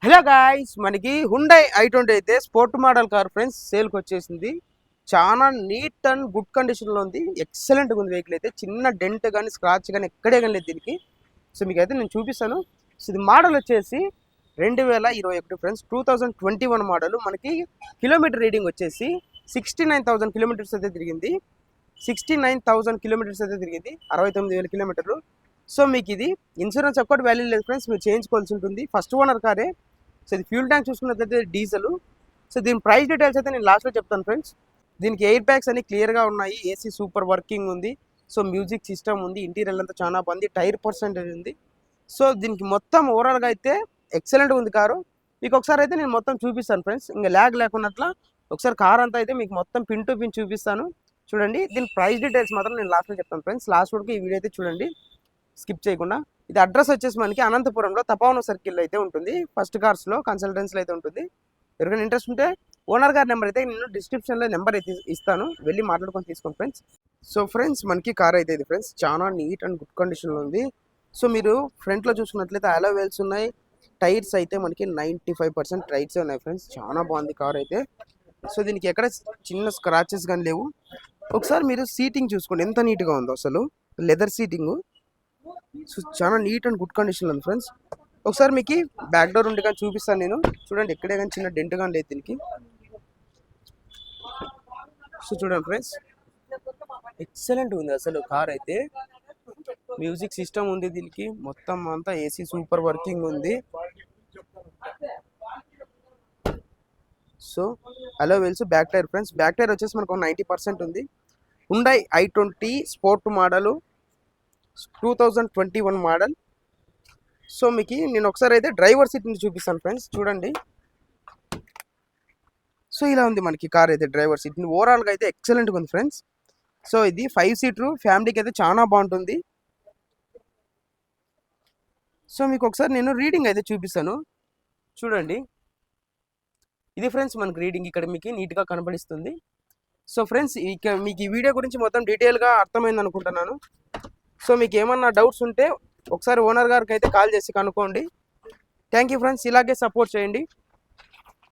Hello guys, మనకి Hyundai i20 అయితే sport model car friends సేల్కి వచ్చేసింది. చాలా నీట్ అండ్ గుడ్ కండిషన్లో ఉంది. ఎక్సలెంట్గా ఉంది వెహికల్ అయితే. చిన్న డెంట్ కానీ స్క్రాచ్ కానీ ఎక్కడే కానీ లేదు దీనికి. సో మీకు అయితే నేను చూపిస్తాను. సో ఇది మోడల్ వచ్చేసి 2021 ఫ్రెండ్స్, 2021 మోడల్. మనకి కిలోమీటర్ రీడింగ్ వచ్చేసి 69,000 కిలోమీటర్స్ అయితే తిరిగింది. 69,000 కిలోమీటర్స్ అయితే తిరిగింది, 69,000 కిలోమీటర్లు. సో మీకు ఇది ఇన్సూరెన్స్ ఒక్కటి వాల్యూ లేదు ఫ్రెండ్స్, మీరు చేయించుకోవాల్సి ఉంటుంది. ఫస్ట్ ఓనర్ కారే. సో ఇది ఫ్యూల్ ట్యాంక్ చూసుకున్నట్లయితే డీజిల్. సో దీని ప్రైస్ డీటెయిల్స్ అయితే నేను లాస్ట్లో చెప్తాను ఫ్రెండ్స్. దీనికి ఎయిర్ బ్యాగ్స్ అన్ని క్లియర్గా ఉన్నాయి, ఏసీ సూపర్ వర్కింగ్ ఉంది. సో మ్యూజిక్ సిస్టమ్ ఉంది, ఇంటీరియర్ అంతా చాలా బాగుంది, టైర్ పర్సెంటేజ్ ఉంది. సో దీనికి మొత్తం ఓవరాల్గా అయితే ఎక్సలెంట్గా ఉంది కారు. మీకు ఒకసారి అయితే నేను మొత్తం చూపిస్తాను ఫ్రెండ్స్, ఇంకా ల్యాగ్ లేకున్నట్ల ఒకసారి కార్ అంతా అయితే మీకు మొత్తం పిన్ టు పిన్ చూపిస్తాను. చూడండి, దీని ప్రైస్ డీటెయిల్స్ మాత్రం నేను లాస్ట్లో చెప్తాను ఫ్రెండ్స్. లాస్ట్ వరకు ఈ వీడియో అయితే చూడండి, స్కిప్ చేయకుండా. ఇది అడ్రస్ వచ్చేసి మనకి అనంతపురంలో తపావన సర్కిల్లో అయితే ఉంటుంది. ఫస్ట్ కార్స్లో కన్సల్టెన్సీలో అయితే ఉంటుంది. ఎవరికైనా ఇంట్రెస్ట్ ఉంటే ఓనర్ గారి నెంబర్ అయితే నేను డిస్క్రిప్షన్లో నెంబర్ అయితే ఇస్తాను, వెళ్ళి మాట్లాడుకొని తీసుకోండి ఫ్రెండ్స్. సో ఫ్రెండ్స్, మనకి కార్ అయితే ఇది ఫ్రెండ్స్ చాలా నీట్ అండ్ గుడ్ కండిషన్లో ఉంది. సో మీరు ఫ్రంట్లో చూసుకున్నట్లయితే అలా వేల్స్ ఉన్నాయి. టైర్స్ అయితే మనకి 95% టైర్స్ ఉన్నాయి ఫ్రెండ్స్. చాలా బాగుంది కార్ అయితే. సో దీనికి ఎక్కడ చిన్న స్క్రాచెస్ కానీ లేవు. ఒకసారి మీరు సీటింగ్ చూసుకోండి ఎంత నీట్గా ఉందో, అసలు లెదర్ సీటింగ్. సో చాలా నీట్ అండ్ గుడ్ కండిషన్లో ఉంది ఫ్రెండ్స్. ఒకసారి మీకు బ్యాక్ డోర్ ఉండి కానీ చూపిస్తాను నేను. చూడండి, ఎక్కడే కానీ చిన్న డెంట్ కానీ లేదు దీనికి. సో చూడండి ఫ్రెండ్స్, ఎక్సలెంట్ ఉంది అసలు కార్ అయితే. మ్యూజిక్ సిస్టమ్ ఉంది దీనికి, మొత్తం అంతా ఏసీ సూపర్ వర్కింగ్ ఉంది. So alloy wheels back tyre friends. Back tyre వచ్చేసి మనకు 90% ఉంది. Hyundai i20 sport model, 2021 model. So మీకు నేను ఒకసారి అయితే డ్రైవర్ సీట్ నుంచి చూపిస్తాను ఫ్రెండ్స్. చూడండి, సో ఇలా ఉంది మనకి కార్ అయితే. డ్రైవర్ సీట్ ఓవరాల్గా అయితే ఎక్సలెంట్గా ఉంది ఫ్రెండ్స్. సో ఇది 5 సీటర్ ఫ్యామిలీకి అయితే చాలా బాగుంటుంది. సో మీకు ఒకసారి నేను రీడింగ్ అయితే చూపిస్తాను. చూడండి, ఇది ఫ్రెండ్స్ మనకి రీడింగ్ ఇక్కడ మీకు నీట్గా కనబడిస్తుంది. సో ఫ్రెండ్స్, ఇక మీకు ఈ వీడియో గురించి మొత్తం డీటెయిల్గా అర్థమైంది అనుకుంటున్నాను. సో మీకు ఏమన్నా డౌట్స్ ఉంటే ఒకసారి ఓనర్ గారికి అయితే కాల్ చేసి కనుక్కోండి. థ్యాంక్ యూ ఫ్రెండ్స్, ఇలాగే సపోర్ట్ చేయండి.